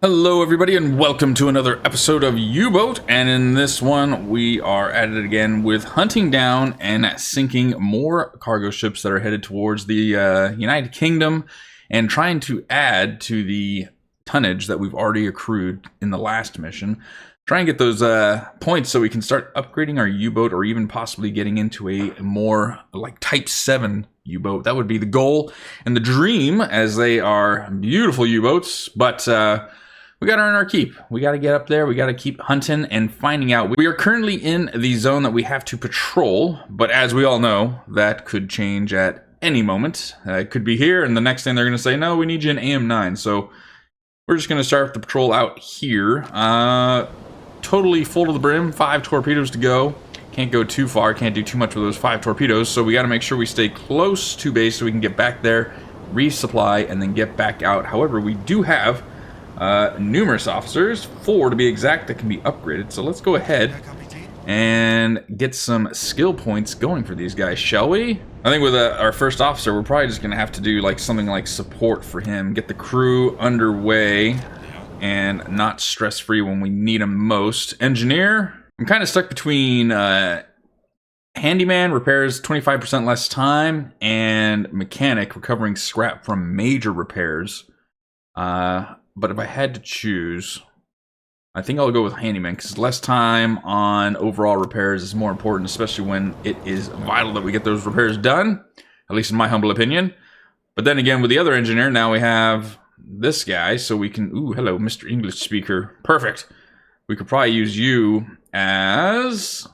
Hello everybody and welcome to another episode of U-Boat, and in this one we are at it again with hunting down and sinking more cargo ships that are headed towards the United Kingdom and trying to add to the tonnage that we've already accrued in the last mission. Try and get those points so we can start upgrading our U-Boat or even possibly getting into a more like Type 7 U-Boat. That would be the goal and the dream, as they are beautiful U-Boats, but we got to earn our keep. We got to get up there. We got to keep hunting and finding out. We are currently in the zone that we have to patrol, but as we all know, that could change at any moment. It could be here, and the next thing they're going to say, no, we need you in AM9. So we're just going to start the patrol out here. Totally full to the brim. 5 torpedoes to go. Can't go too far. Can't do too much with those 5 torpedoes. So we got to make sure we stay close to base so we can get back there, resupply, and then get back out. However, we do have numerous officers, 4 to be exact, that can be upgraded. So let's go ahead and get some skill points going for these guys, shall we? I think with our first officer, we're probably just gonna have to do like something like support for him, get the crew underway and not stress-free when we need them most. Engineer, I'm kind of stuck between handyman, repairs 25% less time, and mechanic, recovering scrap from major repairs. But if I had to choose, I think I'll go with handyman, because less time on overall repairs is more important, especially when it is vital that we get those repairs done, at least in my humble opinion. But then again, with the other engineer, now we have this guy, so we can, ooh, hello, Mr. English speaker. Perfect. We could probably use you as,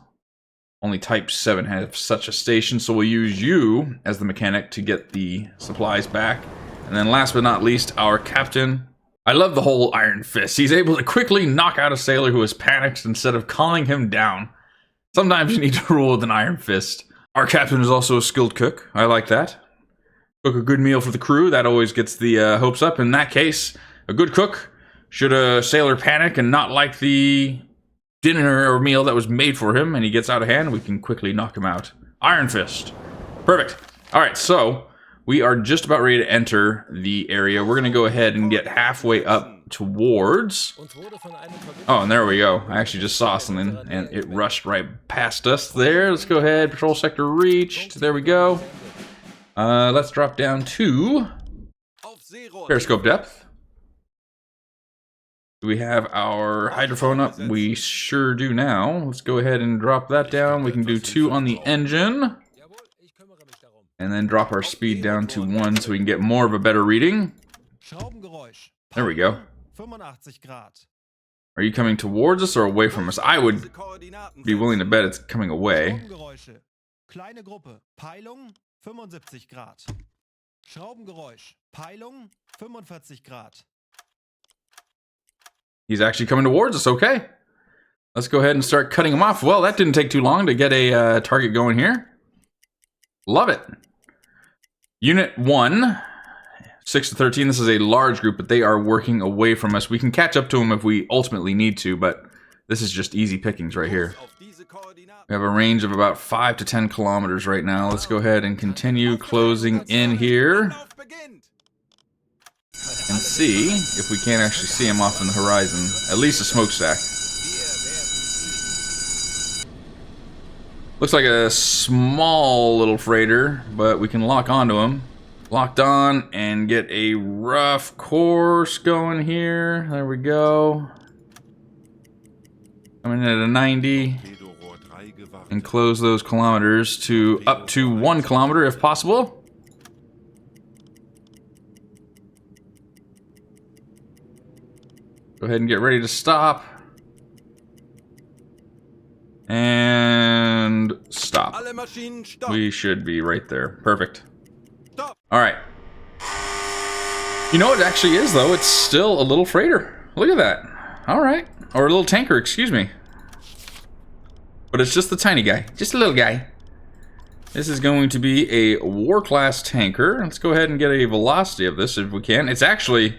only Type 7 have such a station, so we'll use you as the mechanic to get the supplies back. And then last but not least, our captain. I love the whole Iron Fist. He's able to quickly knock out a sailor who is panicked instead of calming him down. Sometimes you need to rule with an Iron Fist. Our captain is also a skilled cook. I like that. Cook a good meal for the crew. That always gets the hopes up. In that case, a good cook, should a sailor panic and not like the dinner or meal that was made for him and he gets out of hand, we can quickly knock him out. Iron Fist. Perfect. All right, so we are just about ready to enter the area. We're going to go ahead and get halfway up towards... Oh, and there we go. I actually just saw something, and it rushed right past us there. Let's go ahead. Patrol sector reached. There we go. Let's drop down to periscope depth. Do we have our hydrophone up? We sure do now. Let's go ahead and drop that down. We can do 2 on the engine. And then drop our speed down to 1 so we can get more of a better reading. There we go. Are you coming towards us or away from us? I would be willing to bet it's coming away. He's actually coming towards us, okay. Let's go ahead and start cutting him off. Well, that didn't take too long to get a target going here. Love it. Unit 1, 6 to 13, this is a large group, but they are working away from us. We can catch up to them if we ultimately need to, but this is just easy pickings right here. We have a range of about 5 to 10 kilometers right now. Let's go ahead and continue closing in here and see if we can't actually see them off in the horizon. At least a smokestack. Looks like a small little freighter, but we can lock onto him. Locked on and get a rough course going here. There we go. Coming in at a 90. And close those kilometers to up to 1 kilometer if possible. Go ahead and get ready to stop. And stop. We should be right there. Perfect. Alright. You know what it actually is, though? It's still a little freighter. Look at that. Alright. Or a little tanker, excuse me. But it's just the tiny guy. Just a little guy. This is going to be a war-class tanker. Let's go ahead and get a velocity of this if we can. It's actually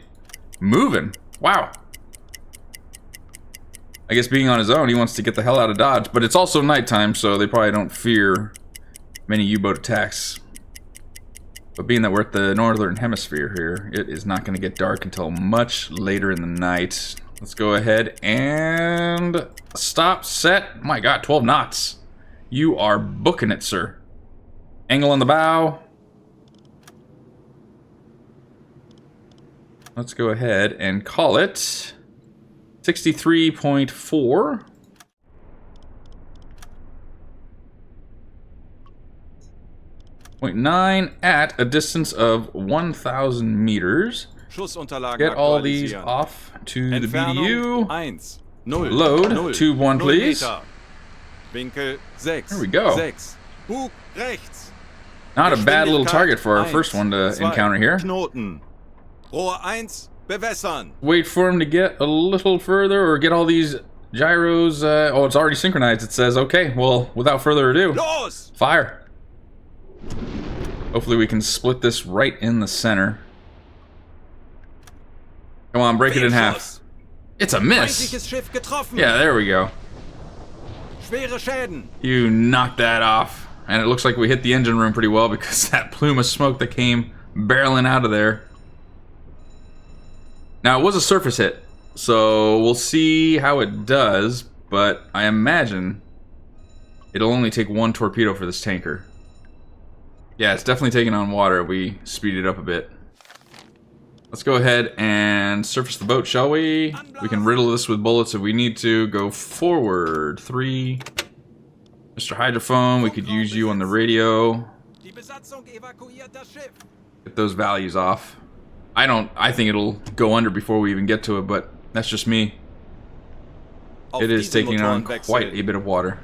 moving. Wow. I guess being on his own, he wants to get the hell out of Dodge, but it's also nighttime, so they probably don't fear many U-boat attacks. But being that we're at the northern hemisphere here, it is not going to get dark until much later in the night. Let's go ahead and stop, set. My God, 12 knots. You are booking it, sir. Angle on the bow. Let's go ahead and call it 63.4. 0.9 at a distance of 1,000 meters. Get all these off to the BDU. Load. Tube 1, please. There we go. Not a bad little target for our first one to encounter here. Wait for him to get a little further or get all these gyros. Oh, it's already synchronized, it says. Okay, well, without further ado, fire. Hopefully we can split this right in the center. Come on, break it in half. It's a miss. Yeah, there we go. You knocked that off. And it looks like we hit the engine room pretty well because that plume of smoke that came barreling out of there. Now, it was a surface hit, so we'll see how it does, but I imagine it'll only take one torpedo for this tanker. Yeah, it's definitely taking on water if we speed it up a bit. Let's go ahead and surface the boat, shall we? We can riddle this with bullets if we need to. Go forward. 3. Mr. Hydrophone, we could use you on the radio. Get those values off. I think it'll go under before we even get to it, but that's just me. It is taking on quite a bit of water.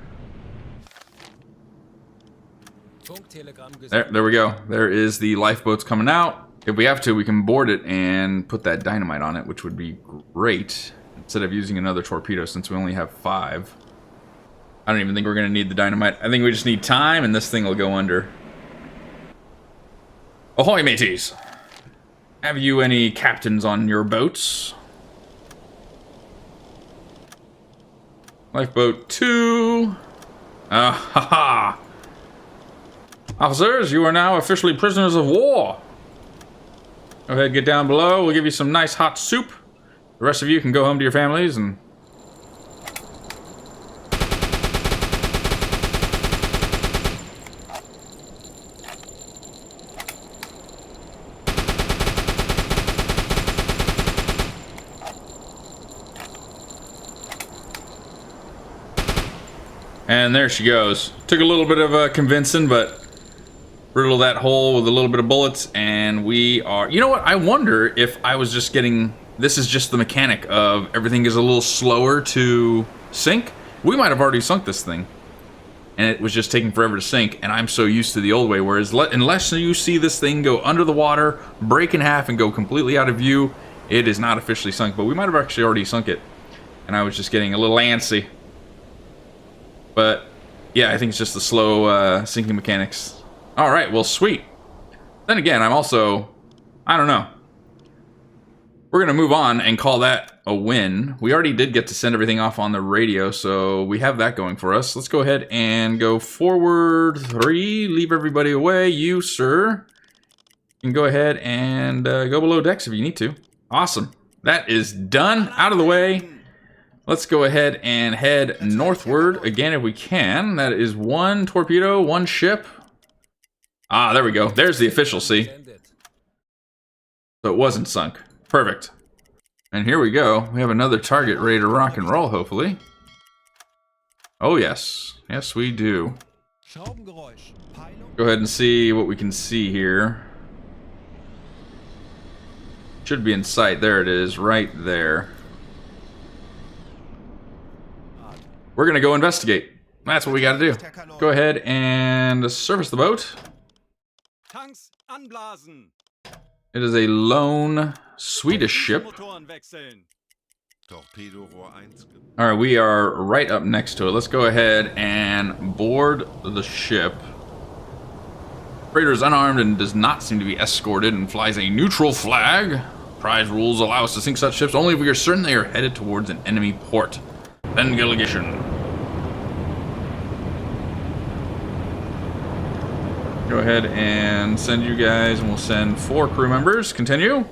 There we go. There is the lifeboats coming out. If we have to, we can board it and put that dynamite on it, which would be great. Instead of using another torpedo, since we only have 5. I don't even think we're going to need the dynamite. I think we just need time, and this thing will go under. Ahoy, mateys! Have you any captains on your boats? Lifeboat 2. Ha. Officers, you are now officially prisoners of war. Go ahead, get down below. We'll give you some nice hot soup. The rest of you can go home to your families and... And there she goes. Took a little bit of convincing, but riddle that hole with a little bit of bullets, and we are... You know what? I wonder if I was just getting... This is just the mechanic of everything is a little slower to sink. We might have already sunk this thing, and it was just taking forever to sink, and I'm so used to the old way, whereas unless you see this thing go under the water, break in half, and go completely out of view, it is not officially sunk. But we might have actually already sunk it, and I was just getting a little antsy. But, yeah, I think it's just the slow sinking mechanics. Alright, well, sweet. Then again, I'm also... I don't know. We're going to move on and call that a win. We already did get to send everything off on the radio, so we have that going for us. Let's go ahead and go forward 3. Leave everybody away. You, sir, can go ahead and go below decks if you need to. Awesome. That is done. Out of the way. Let's go ahead and head northward again if we can. That is 1 torpedo, 1 ship. Ah, there we go. There's the official, see? So it wasn't sunk. Perfect. And here we go. We have another target ready to rock and roll, hopefully. Oh, yes. Yes, we do. Go ahead and see what we can see here. Should be in sight. There it is, right there. We're going to go investigate. That's what we got to do. Go ahead and service the boat. It is a lone Swedish ship. Alright, we are right up next to it. Let's go ahead and board the ship. Freighter is unarmed and does not seem to be escorted and flies a neutral flag. Prize rules allow us to sink such ships only if we are certain they are headed towards an enemy port. Then delegation. Go go ahead and send you guys, and we'll send 4 crew members. Continue.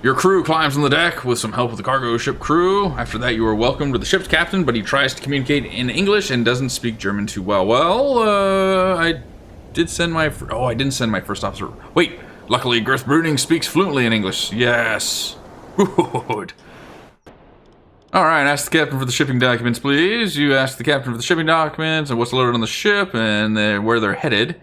Your crew climbs on the deck with some help with the cargo ship crew. After that, you are welcomed to the ship's captain, but he tries to communicate in English and doesn't speak German too well. Well, I did send my... Oh, I didn't send my first officer. Wait, luckily Girth Brooding speaks fluently in English. Yes. Good. Alright, ask the captain for the shipping documents, please. You ask the captain for the shipping documents and what's loaded on the ship and where they're headed.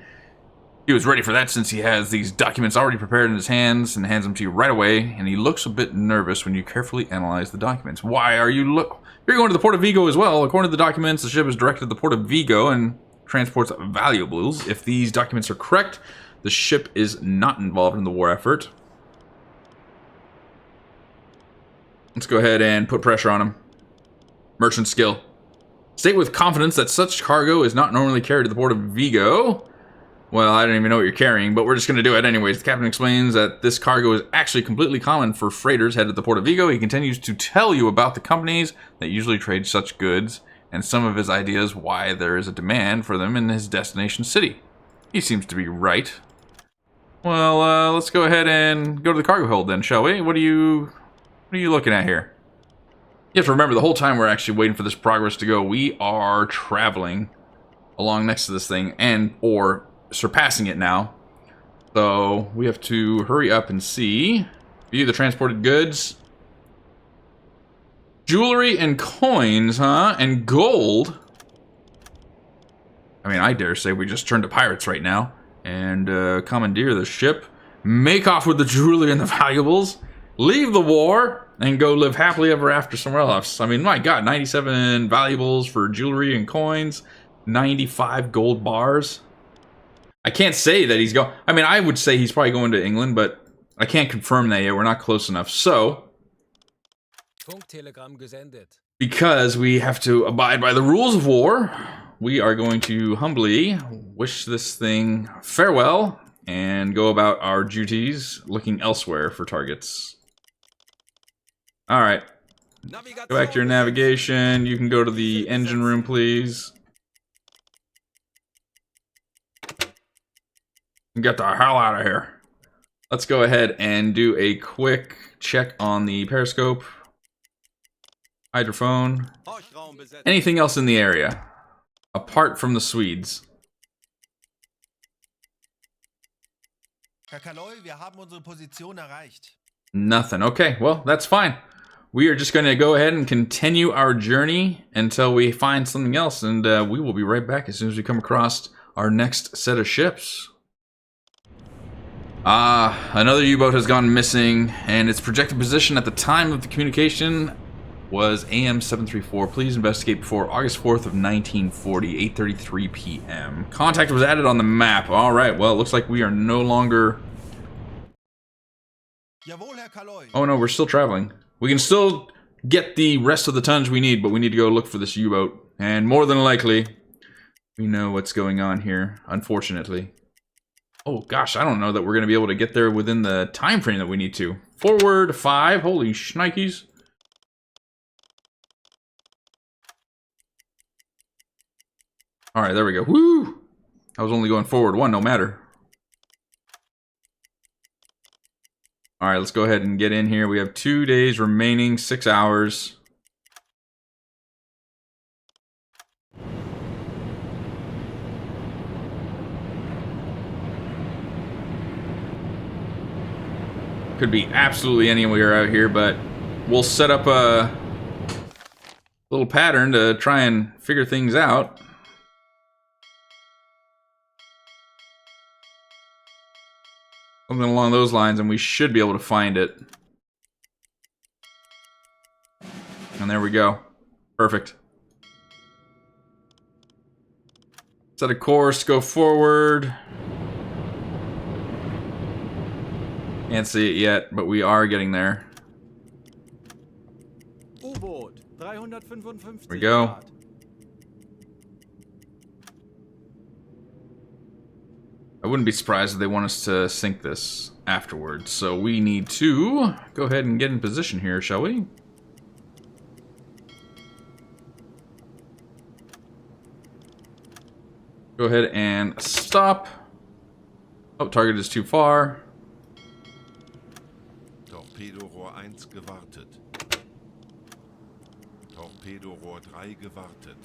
He was ready for that since he has these documents already prepared in his hands and hands them to you right away, and he looks a bit nervous when you carefully analyze the documents. Why are you You're going to the port of Vigo as well. According to the documents, the ship is directed to the port of Vigo and transports valuables. If these documents are correct, the ship is not involved in the war effort. Let's go ahead and put pressure on him. Merchant skill. State with confidence that such cargo is not normally carried to the port of Vigo. Well, I don't even know what you're carrying, but we're just going to do it anyways. The captain explains that this cargo is actually completely common for freighters headed to the port of Vigo. He continues to tell you about the companies that usually trade such goods and some of his ideas why there is a demand for them in his destination city. He seems to be right. Well, let's go ahead and go to the cargo hold then, shall we? What are you looking at here? You have to remember, the whole time we're actually waiting for this progress to go, we are traveling along next to this thing or surpassing it now. So we have to hurry up and see. View the transported goods. Jewelry and coins, huh? And gold. I mean, I dare say we just turned to pirates right now. And commandeer the ship. Make off with the jewelry and the valuables. Leave the war and go live happily ever after somewhere else. I mean, my God, 97 valuables for jewelry and coins. 95 gold bars. I can't say that he's going... I mean, I would say he's probably going to England, but I can't confirm that yet. We're not close enough. So, because we have to abide by the rules of war, we are going to humbly wish this thing farewell and go about our duties looking elsewhere for targets. Alright. Go back to your navigation. You can go to the engine room, please. Get the hell out of here. Let's go ahead and do a quick check on the periscope. Hydrophone. Anything else in the area? Apart from the Swedes. Nothing. Okay, well, that's fine. We are just going to go ahead and continue our journey until we find something else, and we will be right back as soon as we come across our next set of ships. Another U-boat has gone missing, and its projected position at the time of the communication was AM 734. Please investigate before August 4th of 1940, 8:33 p.m. Contact was added on the map. All right, well, it looks like we are no longer... Oh no, we're still traveling. We can still get the rest of the tons we need, but we need to go look for this U-boat. And more than likely, we know what's going on here, unfortunately. Oh gosh, I don't know that we're going to be able to get there within the time frame that we need to. Forward 5, holy shnikes. Alright, there we go. Woo! I was only going forward 1, no matter. Alright, let's go ahead and get in here. We have 2 days remaining, 6 hours. Could be absolutely anywhere out here, but we'll set up a little pattern to try and figure things out. Something along those lines, and we should be able to find it. And there we go. Perfect. Set a course, go forward. Can't see it yet, but we are getting there. U-boat 355. There we go. I wouldn't be surprised if they want us to sink this afterwards. So we need to go ahead and get in position here, shall we? Go ahead and stop. Oh, target is too far. Torpedorohr 1 gewartet. Torpedorohr 3 gewartet.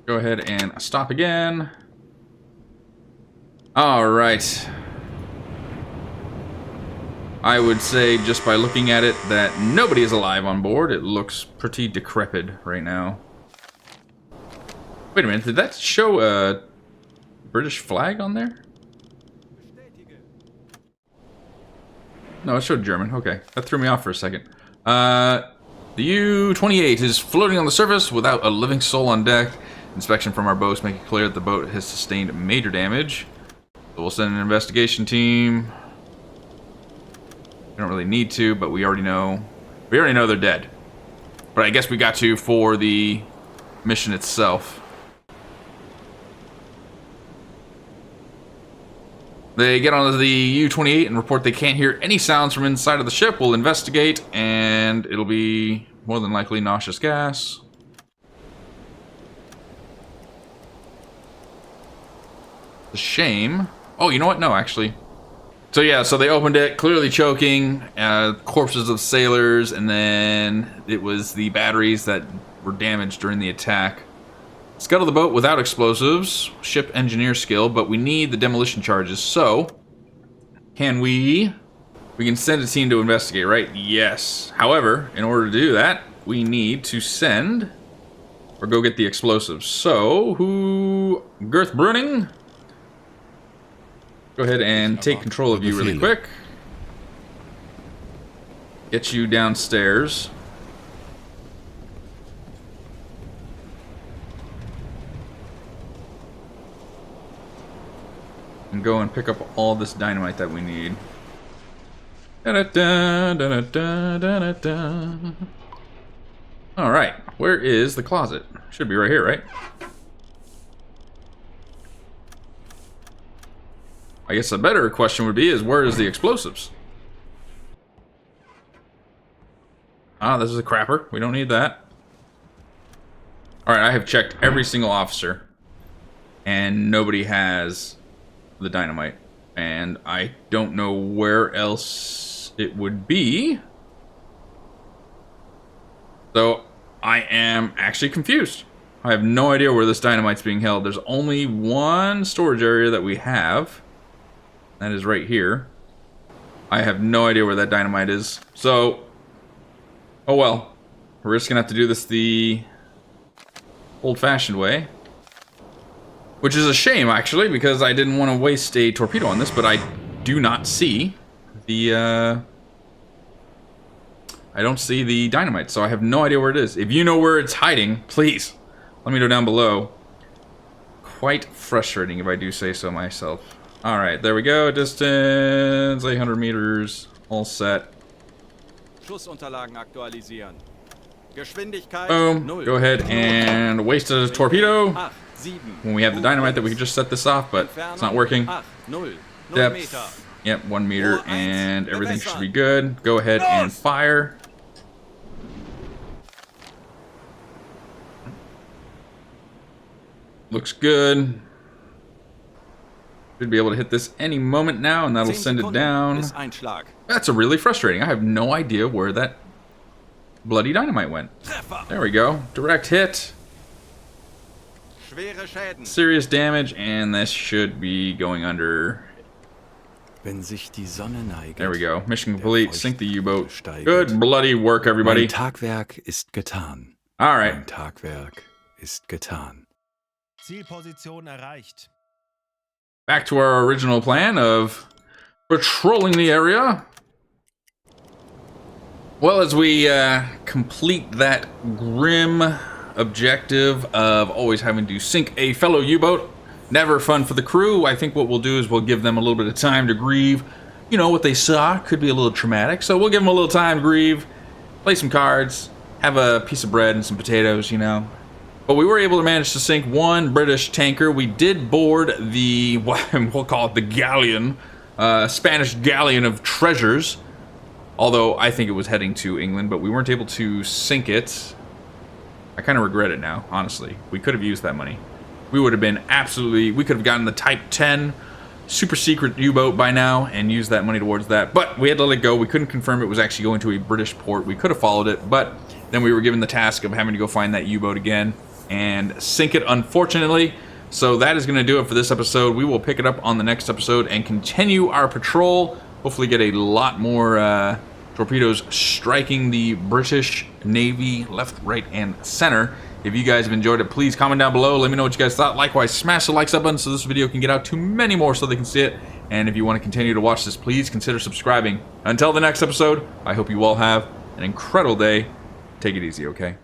Go ahead and stop again. All right. I would say, just by looking at it, that nobody is alive on board. It looks pretty decrepit right now. Wait a minute, did that show a British flag on there? No, it showed German. Okay, that threw me off for a second. The U-28 is floating on the surface without a living soul on deck. Inspection from our boats make it clear that the boat has sustained major damage. So we'll send an investigation team. We don't really need to, but we already know. We already know they're dead. But I guess we got to for the mission itself. They get onto the U-28 and report they can't hear any sounds from inside of the ship. We'll investigate, and it'll be more than likely noxious gas. It's a shame. Oh, you know what? No, actually. So yeah, so they opened it, clearly choking, corpses of sailors, and then it was the batteries that were damaged during the attack. Scuttle the boat without explosives, ship engineer skill, but we need the demolition charges, so can we can send a team to investigate, right? Yes. However, in order to do that, we need to send or go get the explosives. So, Girth Bruning, go ahead and take control of you really quick. Get you downstairs. And go and pick up all this dynamite that we need. Alright, where is the closet? Should be right here, right? I guess a better question would be is where is the explosives? Ah, this is a crapper. We don't need that. Alright, I have checked every single officer. And nobody has the dynamite, and I don't know where else it would be, so I am actually confused. I have no idea where this dynamite's being held. There's only one storage area that we have, that is right here. I have no idea where that dynamite is, so oh well, we're just gonna have to do this the old-fashioned way. Which is a shame, actually, because I didn't want to waste a torpedo on this, but I do not see the, I don't see the dynamite, so I have no idea where it is. If you know where it's hiding, please, let me know down below. Quite frustrating, if I do say so myself. Alright, there we go. Distance, 800 meters, all set. Schussunterlagen aktualisieren. Geschwindigkeit Boom. 0. Go ahead and waste a torpedo. 8, 7. When we have the dynamite that we could just set this off, but it's not working. 8, 0. Depth, yep, 1 meter, and everything should be good. Go ahead and fire. Looks good. Should be able to hit this any moment now, and that'll send it down. That's a really frustrating. I have no idea where that bloody dynamite went. There we go. Direct hit. Serious damage, and this should be going under. There we go. Mission complete. Sink the U-boat. Good bloody work, everybody. Mein Tagwerk ist getan. All right. Mein Tagwerk ist getan. Zielposition erreicht. Back to our original plan of patrolling the area. Well, as we complete that grim objective of always having to sink a fellow U-boat, never fun for the crew, I think what we'll do is we'll give them a little bit of time to grieve. You know, what they saw could be a little traumatic, so we'll give them a little time to grieve, play some cards, have a piece of bread and some potatoes, you know. But we were able to manage to sink one British tanker. We did board the, we'll call it the galleon, Spanish galleon of treasures. Although I think it was heading to England, but we weren't able to sink it. I kind of regret it now, honestly. We could have used that money. we would have been absolutely, we could have gotten the Type 10 super secret U-boat by now and used that money towards that. But we had to let it go. We couldn't confirm it was actually going to a British port. We could have followed it, but then we were given the task of having to go find that U-boat again and sink it, unfortunately. So that is going to do it for this episode. We will pick it up on the next episode and continue our patrol. Hopefully get a lot more torpedoes striking the British Navy left, right, and center. If you guys have enjoyed it, please comment down below. Let me know what you guys thought. Likewise, smash the like button so this video can get out to many more so they can see it. And if you want to continue to watch this, please consider subscribing. Until the next episode, I hope you all have an incredible day. Take it easy, okay?